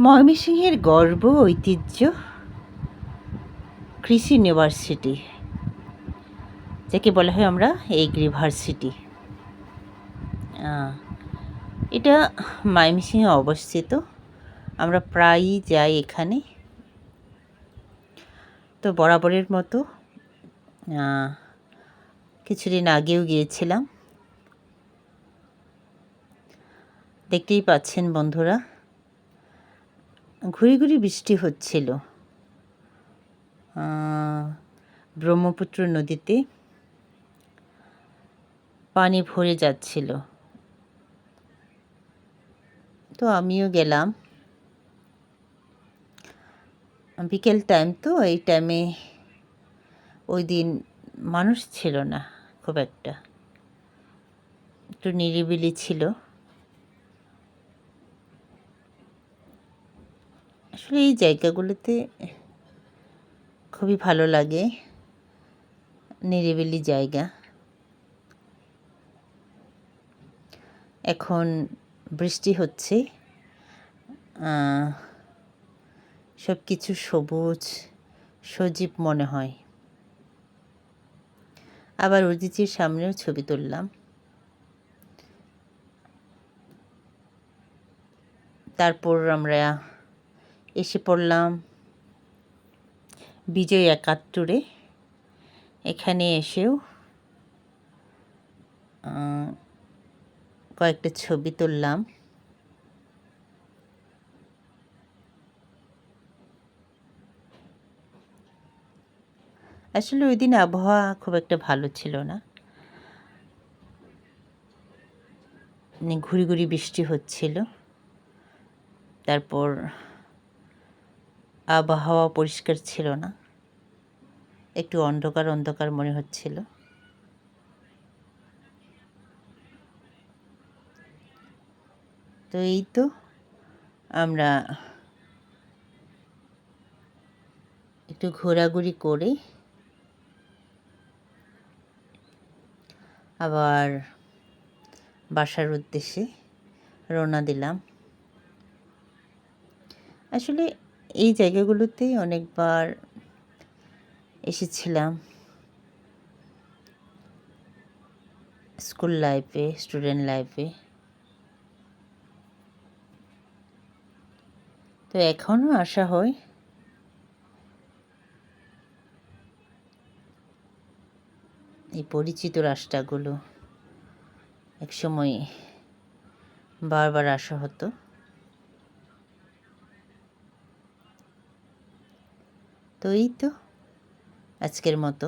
ময়মনসিংহের গর্ব ঐতিহ্য কৃষি ইউনিভার্সিটি, যাকে বলা হয় আমরা এগ্রিভার্সিটি। এটা ময়মনসিংহে অবস্থিত। আমরা প্রায়ই যাই এখানে। তো বরাবরের মতো কিছুদিন আগেও গিয়েছিলাম। দেখতেই পাচ্ছেন বন্ধুরা, ঘুরি ঘুরি বৃষ্টি হচ্ছিল। ব্রহ্মপুত্র নদীতে পানি ভরে যাচ্ছিল। তো আমিও গেলাম। বিকেল টাইম, তো এই টাইমে ওই দিন মানুষ ছিল না খুব একটা, একটু নিরিবিলি ছিল। আসলে এই জায়গাগুলোতে খুবই ভালো লাগে, নিরিবিলি জায়গা। এখন বৃষ্টি হচ্ছে, সব কিছু সবুজ সজীব মনে হয়। আবার অদিতির সামনেও ছবি তুললাম। তারপর আমরা এসে পড়লাম বিজয় ৭১-এ। এখানে এসেও কয়েকটা ছবি তুললাম। আসলে ওই দিন আবহাওয়া খুব একটা ভালো ছিল না, ঘুরি ঘুরি বৃষ্টি হচ্ছিল। তারপর আবহাওয়া পরিষ্কার ছিল না, একটু অন্ধকার অন্ধকার মনে হচ্ছিল। তো এই তো আমরা একটু ঘোরাঘুরি করে আবার বাসার উদ্দেশ্যে রওনা দিলাম। আসলে এই জায়গাগুলোতে অনেকবার এসেছিলাম স্কুল লাইফে, স্টুডেন্ট লাইফে। তো এখনও আসা হয়। এই পরিচিত রাস্তাগুলো একসময় বারবার আসা হতো। তো এই তো আজকের মতো।